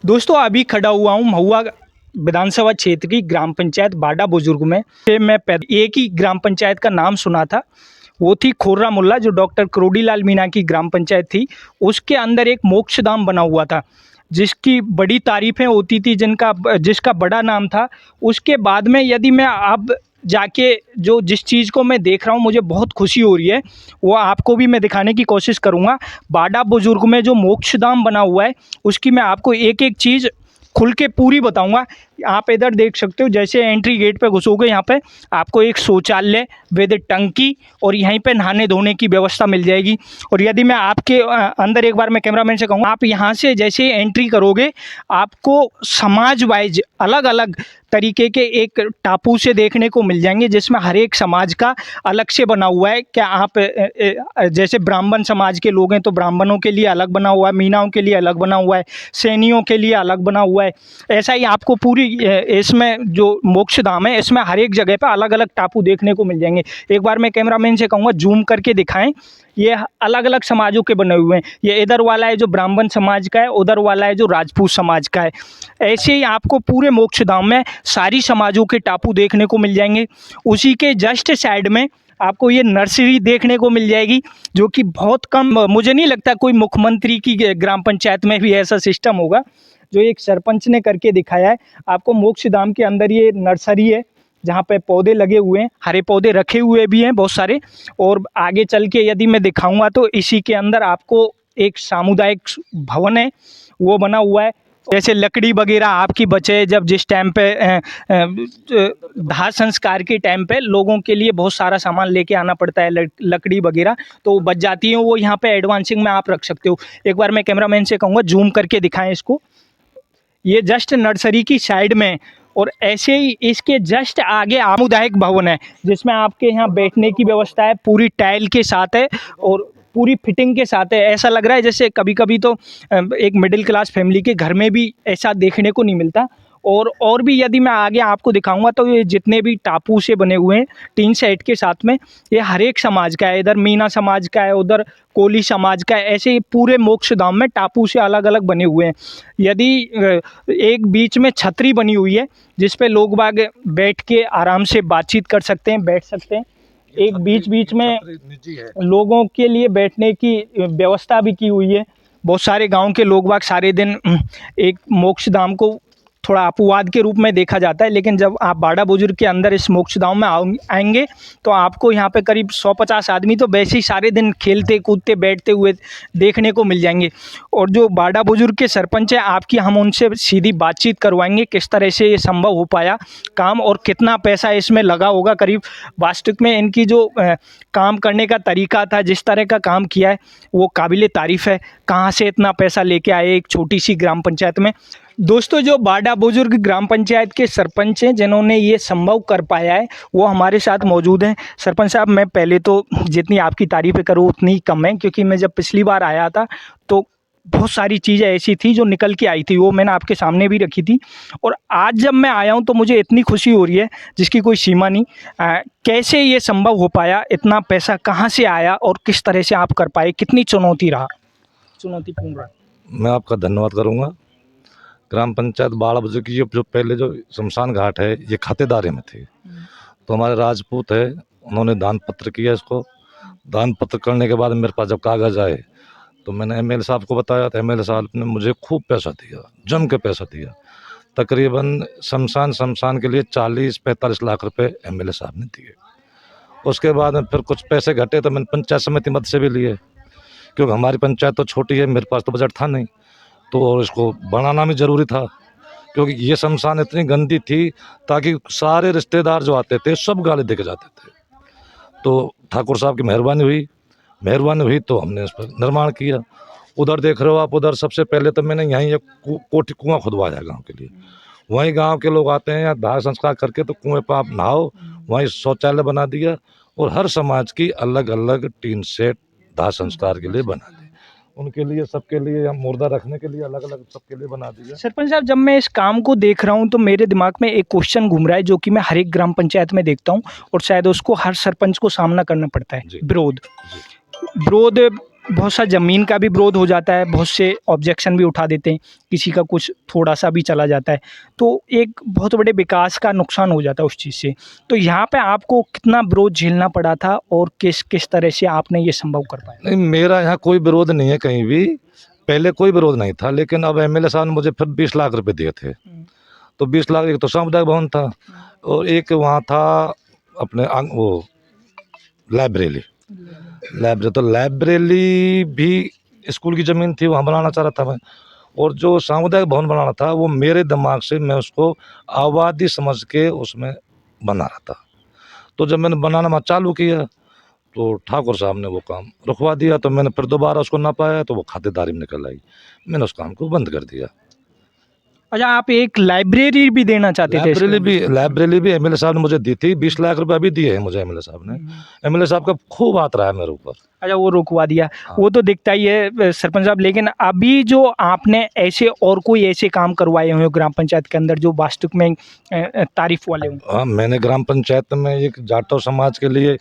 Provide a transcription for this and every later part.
दोस्तों अभी खड़ा हुआ हूँ महुआ विधानसभा क्षेत्र की ग्राम पंचायत बाडा बुजुर्ग में। एक ही ग्राम पंचायत का नाम सुना था, वो थी खोर्रा मुल्ला, जो डॉक्टर करोड़ीलाल मीणा की ग्राम पंचायत थी। उसके अंदर एक मोक्षधाम बना हुआ था जिसकी बड़ी तारीफ़ें होती थी, जिसका बड़ा नाम था। उसके बाद में यदि मैं अब जाके जो जिस चीज़ को मैं देख रहा हूँ मुझे बहुत खुशी हो रही है, वो आपको भी मैं दिखाने की कोशिश करूँगा। बाडा बुजुर्ग में जो मोक्षधाम बना हुआ है उसकी मैं आपको एक एक चीज़ खुल के पूरी बताऊंगा। आप इधर देख सकते हो, जैसे एंट्री गेट पे घुसोगे यहाँ पे आपको एक शौचालय विद टंकी और यहीं पे नहाने धोने की व्यवस्था मिल जाएगी। और यदि मैं आपके अंदर एक बार मैं कैमरामैन से कहूँगा, आप यहाँ से जैसे एंट्री करोगे आपको समाज वाइज अलग अलग तरीके के एक टापू से देखने को मिल जाएंगे, जिसमें हर एक समाज का अलग से बना हुआ है। क्या आप जैसे ब्राह्मण समाज के लोग हैं तो ब्राह्मणों के लिए अलग बना हुआ है, मीनाओं के लिए अलग बना हुआ है, सैनियों के लिए अलग बना हुआ है। ऐसा ही आपको पूरी इसमें जो मोक्षधाम है इसमें हर एक जगह पे अलग अलग टापू देखने को मिल जाएंगे। एक बार मैं कैमरामैन से कहूँगा जूम करके दिखाएं। ये अलग अलग समाजों के बने हुए हैं। ये इधर वाला है जो ब्राह्मण समाज का है, उधर वाला है जो राजपूत समाज का है। ऐसे ही आपको पूरे मोक्षधाम में सारी समाजों के टापू देखने को मिल जाएंगे। उसी के जस्ट साइड में आपको ये नर्सरी देखने को मिल जाएगी, जो कि बहुत कम, मुझे नहीं लगता कोई मुख्यमंत्री की ग्राम पंचायत में भी ऐसा सिस्टम होगा जो एक सरपंच ने करके दिखाया है। आपको मोक्षधाम के अंदर ये नर्सरी है जहाँ पे पौधे लगे हुए हैं, हरे पौधे रखे हुए भी हैं बहुत सारे। और आगे चल के यदि मैं दिखाऊंगा तो इसी के अंदर आपको एक सामुदायिक भवन है वो बना हुआ है। जैसे लकड़ी वगैरह आपकी बचे, जब जिस टाइम पे दाह संस्कार के टाइम पे लोगों के लिए बहुत सारा सामान लेके आना पड़ता है, लकड़ी वगैरह तो बच जाती है, वो यहाँ पे एडवांसिंग में आप रख सकते हो। एक बार मैं कैमरामैन से कहूँगा जूम करके दिखाएं इसको। ये जस्ट नर्सरी की साइड में, और ऐसे ही इसके जस्ट आगे सामुदायिक भवन है जिसमें आपके यहाँ बैठने की व्यवस्था है, पूरी टाइल के साथ है और पूरी फिटिंग के साथ है। ऐसा लग रहा है जैसे कभी कभी तो एक मिडिल क्लास फैमिली के घर में भी ऐसा देखने को नहीं मिलता। और भी यदि मैं आगे आपको दिखाऊंगा तो ये जितने भी टापू से बने हुए हैं टीन सेट के साथ में, ये हर एक समाज का है। इधर मीना समाज का है, उधर कोली समाज का है। ऐसे ही पूरे मोक्षधाम में टापू से अलग अलग बने हुए हैं। यदि एक बीच में छतरी बनी हुई है जिस पे लोग बाग बैठ के आराम से बातचीत कर सकते हैं, बैठ सकते हैं। एक बीच बीच में लोगों के लिए बैठने की व्यवस्था भी की हुई है। बहुत सारे गांव के लोग बाग सारे दिन एक मोक्षधाम को थोड़ा अपवाद के रूप में देखा जाता है, लेकिन जब आप बाडा बुजुर्ग के अंदर इस मोक्षधाम में आएंगे तो आपको यहाँ पे करीब 150 आदमी तो वैसे ही सारे दिन खेलते कूदते बैठते हुए देखने को मिल जाएंगे। और जो बाडा बुजुर्ग के सरपंच है आपकी, हम उनसे सीधी बातचीत करवाएंगे किस तरह से ये संभव हो पाया काम और कितना पैसा इसमें लगा होगा करीब। वास्तविक में इनकी जो काम करने का तरीका था, जिस तरह का काम किया है वो काबिले तारीफ़ है। कहाँ से इतना पैसा लेके आए एक छोटी सी ग्राम पंचायत में। दोस्तों जो बाडा बुजुर्ग ग्राम पंचायत के सरपंच हैं जिन्होंने ये संभव कर पाया है वो हमारे साथ मौजूद हैं। सरपंच साहब, मैं पहले तो जितनी आपकी तारीफ़ें करूँ उतनी ही कम है, क्योंकि मैं जब पिछली बार आया था तो बहुत सारी चीज़ें ऐसी थी जो निकल के आई थी, वो मैंने आपके सामने भी रखी थी। और आज जब मैं आया हूँ तो मुझे इतनी खुशी हो रही है जिसकी कोई सीमा नहीं। कैसे ये संभव हो पाया, इतना पैसा कहाँ से आया और किस तरह से आप कर पाए, कितनी चुनौतीपूर्ण रहा? मैं आपका धन्यवाद करूँगा। ग्राम पंचायत बाड़ा बुजुर्ग की जो पहले जो शमशान घाट है ये खातेदारी में थी, तो हमारे राजपूत है उन्होंने दान पत्र किया। इसको दान पत्र करने के बाद मेरे पास जब कागज़ आए तो मैंने एमएलए साहब को बताया, तो एमएलए साहब ने मुझे खूब पैसा दिया, जम के पैसा दिया। तकरीबन शमशान के लिए 40-45 लाख रुपए एमएलए साहब ने दिए। उसके बाद में फिर कुछ पैसे घटे तो मैंने पंचायत समिति मद से भी लिए, क्योंकि हमारी पंचायत तो छोटी है, मेरे पास तो बजट था नहीं, तो और इसको बनाना भी ज़रूरी था, क्योंकि ये शमशान इतनी गंदी थी ताकि सारे रिश्तेदार जो आते थे सब गाली दे के जाते थे। तो ठाकुर साहब की मेहरबानी हुई तो हमने इस पर निर्माण किया। उधर देख रहे हो आप, उधर सबसे पहले तो मैंने यहीं एक कोठी कुआं खुदवाया गांव के लिए। वहीं गांव के लोग आते हैं या दाह संस्कार करके तो कुएं पर आप नहाओ, वहीं शौचालय बना दिया और हर समाज की अलग अलग टीन सेट दाह संस्कार के लिए बना दी। उनके लिए सबके लिए हम मुर्दा रखने के लिए अलग अलग सबके लिए बना दिया। सरपंच साहब, जब मैं इस काम को देख रहा हूँ तो मेरे दिमाग में एक क्वेश्चन घूम रहा है जो कि मैं हर एक ग्राम पंचायत में देखता हूँ और शायद उसको हर सरपंच को सामना करना पड़ता है। विरोध बहुत सा ज़मीन का भी विरोध हो जाता है, बहुत से ऑब्जेक्शन भी उठा देते हैं, किसी का कुछ थोड़ा-सा भी चला जाता है, तो एक बहुत बड़े विकास का नुकसान हो जाता है उस चीज़ से। तो यहाँ पे आपको कितना विरोध झेलना पड़ा था और किस किस तरह से आपने ये संभव कर पाया? नहीं, मेरा यहाँ कोई विरोध नहीं है कहीं भी, पहले कोई विरोध नहीं था, लेकिन अब एमएलए साहब ने मुझे फिर 20 लाख रुपए दिए थे। तो 20 लाख, एक तो सामुदायिक भवन था और एक वहाँ था अपने वो लाइब्रेरी। तो लाइब्रेरी भी स्कूल की ज़मीन थी, वहाँ बनाना चाह रहा था मैं। और जो सामुदायिक भवन बनाना था वो मेरे दिमाग से मैं उसको आबादी समझ के उसमें बना रहा था। तो जब मैंने बनाना चालू किया तो ठाकुर साहब ने वो काम रुकवा दिया, तो मैंने फिर दोबारा उसको ना पाया तो वो खातेदारी में निकल आई। मैंने उस काम को बंद कर दिया। अच्छा, आप एक लाइब्रेरी भी देना चाहते थे इसके लाइब्रेरी भी एमएलए साहब ने मुझे दी थी, 20 लाख रुपए अभी दिए हैं मुझे एमएलए साहब ने। एमएलए साहब का खूब हाथ रहा है मेरे ऊपर। अच्छा, वो रुकवा दिया, हाँ। वो तो दिखता ही है सरपंच साहब, लेकिन अभी जो आपने ऐसे और कोई ऐसे काम करवाए हुए हो ग्राम पंचायत के अंदर जो वास्तविक में तारीफ वाले हों? हाँ, मैंने ग्राम पंचायत में एक जाटव समाज के लिए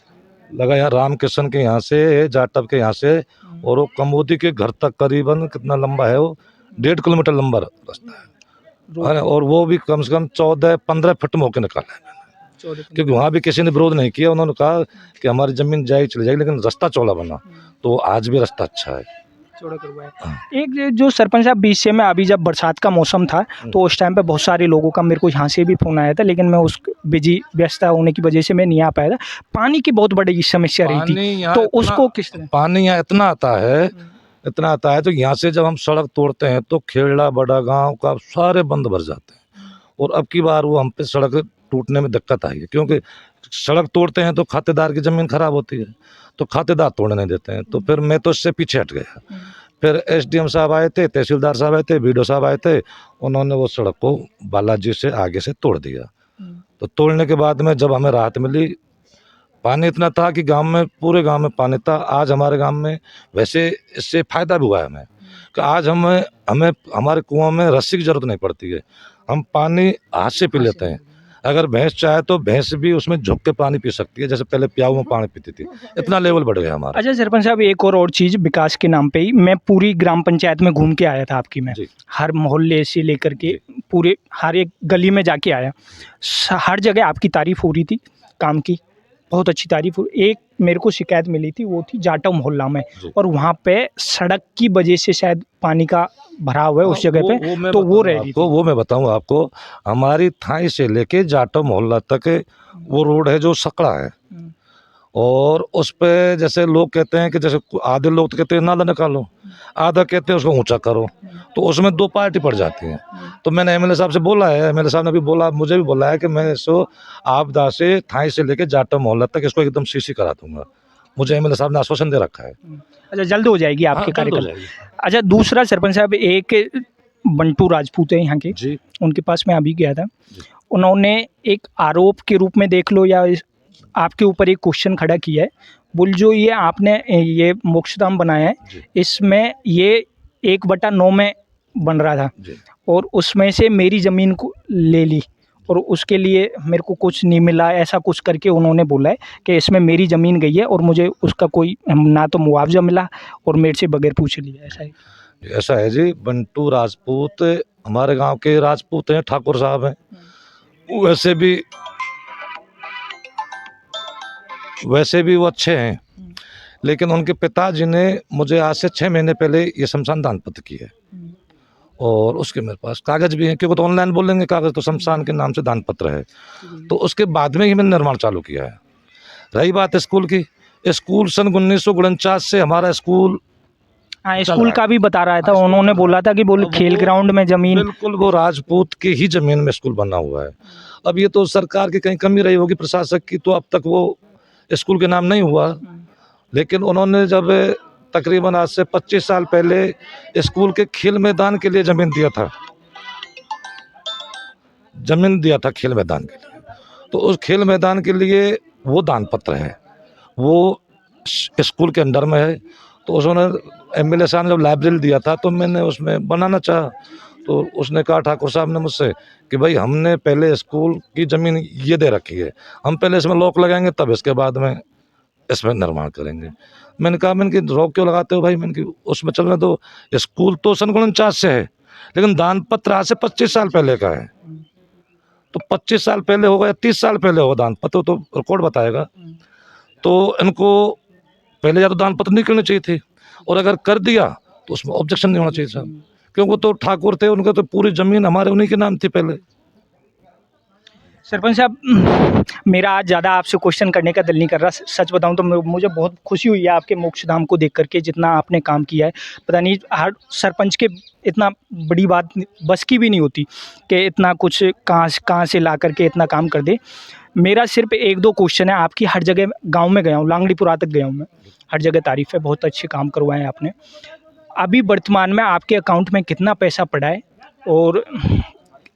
लगाया, रामकिशन के यहाँ से, जाटव के यहाँ से, और वो कमोदी के घर तक करीबन कितना लंबा है, वो 1.5 किलोमीटर लंबा रास्ता है। और वो भी कम से कम 14-15 फुट में होकर निकाला है मैंने, क्योंकि वहाँ भी किसी ने विरोध नहीं किया। उन्होंने कहा कि हमारी जमीन जाएगी चली जाएगी, लेकिन रास्ता चौड़ा बना, तो आज भी रास्ता अच्छा है। चौड़ा करवाया। एक जो सरपंच साहब बीच में अभी जब बरसात का मौसम था तो उस टाइम पे बहुत सारे लोगों का मेरे को यहाँ से भी फ़ोन आया था, लेकिन मैं उस बिजी व्यस्त होने की वजह से मैं नहीं आ पाया था। पानी की बहुत बड़ी समस्या रही थी, तो उसको किस तरह? पानी यहाँ इतना आता है तो यहाँ से जब हम सड़क तोड़ते हैं तो खेड़ा बड़ा गांव का सारे बंद भर जाते हैं। और अब की बार वो हम पे सड़क टूटने में दिक्कत आई है, क्योंकि सड़क तोड़ते हैं तो खातेदार की ज़मीन खराब होती है, तो खातेदार तोड़ने नहीं देते हैं। तो फिर मैं तो इससे पीछे हट गया। फिर एसडीएम साहब आए थे, तहसीलदार साहब आए थे, बीडीओ साहब आए थे, उन्होंने वो सड़क को बालाजी से आगे से तोड़ दिया। तो तोड़ने के बाद में जब हमें राहत मिली, पानी इतना था कि गांव में, पूरे गांव में पानी था। आज हमारे गांव में वैसे इससे फ़ायदा भी हुआ है हमें, कि आज हमें हमारे कुआं में रस्सी की ज़रूरत नहीं पड़ती है, हम पानी हाथ से पी लेते हैं। अगर भैंस चाहे तो भैंस भी उसमें झुक के पानी पी सकती है, जैसे पहले प्याऊ में पानी पीती थी। इतना लेवल बढ़ गया हमारा। अच्छा सरपंच साहब, एक और चीज़ विकास के नाम पे ही मैं पूरी ग्राम पंचायत में घूम के आया था आपकी में, हर मोहल्ले से लेकर के पूरे हर एक गली में जाके आया, हर जगह आपकी तारीफ हो रही थी काम की, बहुत अच्छी तारीफ हो। एक मेरे को शिकायत मिली थी, वो थी जाटव मोहल्ला में, और वहाँ पे सड़क की वजह से शायद पानी का भराव है उस जगह पे, तो वो रह रही थी। वो मैं बताऊँ आपको, हमारी थाई से लेके जाटव मोहल्ला तक वो रोड है जो सकड़ा है, और उस पे जैसे लोग कहते हैं कि जैसे आधे लोग तो कहते हैं नाला निकालो, आधा कहते हैं उसको ऊंचा करो, तो उसमें दो पार्टी पड़ जाती हैं। तो मैंने एमएलए साहब से बोला है, एमएलए साहब ने भी बोला, मुझे भी बोला है कि मैं इसको आपदा से थाई से लेके जाटव मोहल्ला तक इसको एकदम सीसी करा दूंगा। मुझे एमएलए साहब ने आश्वासन दे रखा है। अच्छा, जल्द हो जाएगी आपके कार्यक्रम? अच्छा, दूसरा सरपंच साहब, एक बंटू राजपूत है यहाँ के जी, उनके पास मैं अभी गया था, उन्होंने एक आरोप के रूप में देख लो या आपके ऊपर एक क्वेश्चन खड़ा किया है, बोल जो ये आपने ये मोक्षधाम बनाया है, इसमें ये 1/9 में बन रहा था और उसमें से मेरी ज़मीन को ले ली और उसके लिए मेरे को कुछ नहीं मिला, ऐसा कुछ करके उन्होंने बोला है कि इसमें मेरी ज़मीन गई है और मुझे उसका कोई ना तो मुआवजा मिला और मेरे से बगैर पूछे लिया। ऐसा है? ऐसा है जी, बंटू राजपूत हमारे गांव के राजपूत हैं, ठाकुर साहब हैं। वैसे भी वो अच्छे हैं, लेकिन उनके पिताजी ने मुझे आज से 6 महीने पहले ये शमशान दान पत्र किया है, और उसके मेरे पास कागज भी हैं, क्योंकि तो ऑनलाइन बोलेंगे कागज, तो शमशान के नाम से दान पत्र है। तो उसके बाद में ही मैंने निर्माण चालू किया है। रही बात स्कूल की, स्कूल सन 1949 से हमारा स्कूल, हाँ, स्कूल का भी बता रहा था, उन्होंने बोला था कि खेल ग्राउंड में ज़मीन, बिल्कुल वो राजपूत की ही ज़मीन में स्कूल बना हुआ है। अब ये तो सरकार की कहीं कमी रही होगी, प्रशासक की, तो अब तक वो स्कूल के नाम नहीं हुआ। लेकिन उन्होंने जब तकरीबन आज से 25 साल पहले स्कूल के खेल मैदान के लिए ज़मीन दिया था खेल मैदान के लिए, तो उस खेल मैदान के लिए वो दान पत्र है, वो स्कूल के अंडर में है। तो उसने एमएलए साहब ने जब लाइब्रेरी दिया था तो मैंने उसमें बनाना चाहा, तो उसने कहा ठाकुर साहब ने मुझसे कि भाई हमने पहले स्कूल की ज़मीन ये दे रखी है, हम पहले इसमें लॉक लगाएंगे तब इसके बाद में इसमें निर्माण करेंगे। मैंने कहा, मैंने कि रोक क्यों लगाते हो भाई, मैंने कि उसमें चलने दो। स्कूल तो सन 49 से है, लेकिन दान पत्र आज से 25 साल पहले का है। तो 25 साल पहले होगा या 30 साल पहले होगा दान पत्र, तो रिकॉर्ड बताएगा। तो इनको पहले या तो दान पत्र नहीं करने चाहिए थे, और अगर कर दिया तो उसमें ऑब्जेक्शन नहीं होना चाहिए था, क्योंकि वो तो ठाकुर थे, उनका तो पूरी जमीन हमारे उन्हीं के नाम थी पहले। सरपंच साहब, मेरा आज ज़्यादा आपसे क्वेश्चन करने का दिल नहीं कर रहा। सच बताऊं तो मुझे बहुत खुशी हुई है आपके मोक्षधाम को देख करके, जितना आपने काम किया है। पता नहीं हर सरपंच के इतना बड़ी बात बस की भी नहीं होती कि इतना कुछ कहाँ से ला करके इतना काम कर दे। मेरा सिर्फ एक दो क्वेश्चन है। आपकी हर जगह गांव में गया हूँ, लांगड़ीपुरा तक गया हूँ मैं, हर जगह तारीफ़ है, बहुत अच्छे काम करवाए हैं आपने। अभी वर्तमान में आपके अकाउंट में कितना पैसा पड़ा है, और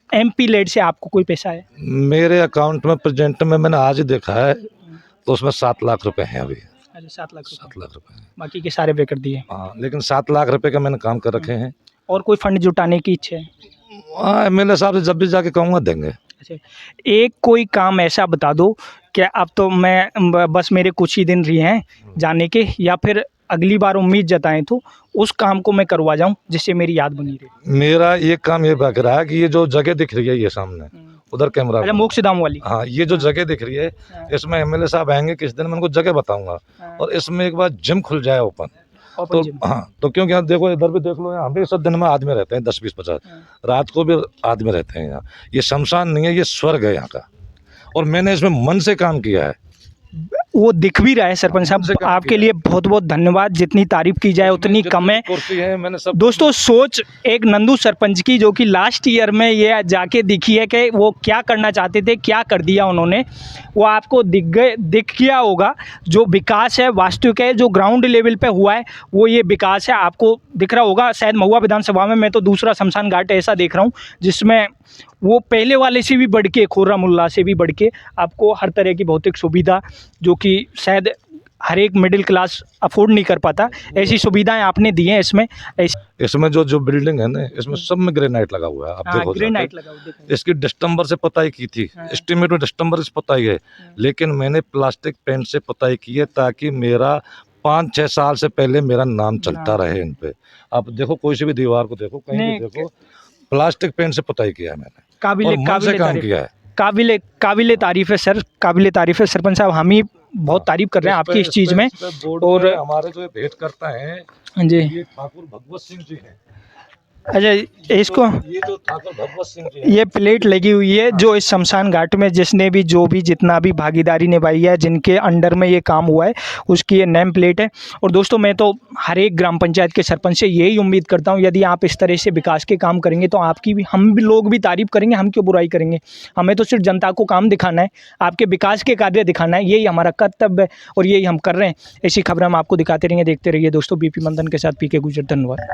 एमपी लेड से आपको कोई पैसा है? मेरे अकाउंट में प्रेजेंट में मैंने आज ही देखा है, तो उसमें 7 लाख रुपए हैं अभी। अच्छा, 7 लाख 7 रुपये। लाख रुपए हैं। बाकी के सारे पे कर दिए। हाँ, लेकिन 7 लाख रुपए का मैंने काम कर रखे हैं। और कोई फंड जुटाने की इच्छा है? हाँ, एमएलए साहब से जब भी जाके कहूँगा देंगे। अच्छा, एक कोई काम ऐसा बता दो कि अब तो मैं बस मेरे कुछ ही दिन रहे हैं जाने के, या फिर अगली बार उम्मीद जताएं तो उस काम को मैं करवा जाऊं जिससे मेरी याद बनी रहे। मेरा एक काम ये बक रहा है कि ये जो जगह दिख रही है ये सामने, उधर कैमरा, अच्छा, मोक्षधाम वाली। हाँ, ये जो जगह दिख रही है, इसमें एमएलए साहब आएंगे किस दिन, मैं उनको जगह बताऊंगा। और इसमें एक बार जिम खुल जाए ओपन, तो हाँ, तो क्योंकि यहाँ देखो, इधर भी देख लो, यहाँ हमेशा दिन में आदमी रहते हैं 10-20-50, रात को भी आदमी रहते हैं। यहाँ ये शमशान नहीं है, ये स्वर्ग है यहाँ का, और मैंने इसमें मन से काम किया है। वो दिख भी रहा है सरपंच साहब। आपके लिए बहुत बहुत धन्यवाद। जितनी तारीफ की जाए उतनी कम है। कुर्सी है, मैंने सब दोस्तों, सोच एक नंदू सरपंच की, जो कि लास्ट ईयर में ये जाके दिखी है कि वो क्या करना चाहते थे, क्या कर दिया उन्होंने, वो आपको दिख गया होगा। जो विकास है वास्तविक है, जो ग्राउंड लेवल पे हुआ है, वो ये विकास है, आपको दिख रहा होगा। शायद महुआ विधानसभा में मैं तो दूसरा शमशान घाट ऐसा देख रहा हूँ जिसमें वो पहले वाले से भी बढ़ के, खोर्रा मुल्ला से भी बढ़ के आपको हर तरह की भौतिक सुविधा, जो कि शायद हर एक मिडिल क्लास अफोर्ड नहीं कर पाता, ऐसी सुविधाएं आपने दी हैं इसमें। इसमें जो बिल्डिंग है ना, इसमें सब में ग्रेनाइट लगा हुआ है। आप देखो, ग्रेनाइट लगा हुआ है। इसकी दिसंबर से पुताई की थी, एस्टीमेट में दिसंबर से पुताई है, लेकिन मैंने प्लास्टिक पेंट से पुताई की है, ताकि मेरा 5-6 साल से पहले मेरा नाम चलता रहे इन पे। आप देखो, कोई सी भी दीवार को देखो, कहीं भी देखो, प्लास्टिक पेंट से पुताई किया है मैंने, और मन से काम किया है। काबिले तारीफ है सर, काबिले तारीफ है सरपंच साहब। हम ही बहुत तारीफ कर रहे हैं आपकी इस चीज़ में। और हमारे जो भेंट करता है जी, ये ठाकुर भगवत सिंह जी हैं। अच्छा, इसको ये जो ठाकुर भगवत सिंह जी हैं, ये प्लेट लगी हुई है, जो इस शमशान घाट में जिसने भी जितना भी भागीदारी निभाई है, जिनके अंडर में ये काम हुआ है, उसकी ये नेम प्लेट है। और दोस्तों, मैं तो हर एक ग्राम पंचायत के सरपंच से यही उम्मीद करता हूँ, यदि आप इस तरह से विकास के काम करेंगे तो आपकी भी, हम भी लोग भी तारीफ करेंगे। हम क्यों बुराई करेंगे? हमें तो सिर्फ जनता को काम दिखाना है, आपके विकास के कार्य दिखाना है, यही हमारा कर्तव्य है, और यही हम कर रहे हैं। ऐसी खबरें हम आपको दिखाते रहेंगे। देखते रहिए दोस्तों, बीपी मंथन के साथ पीके गुजर। धन्यवाद।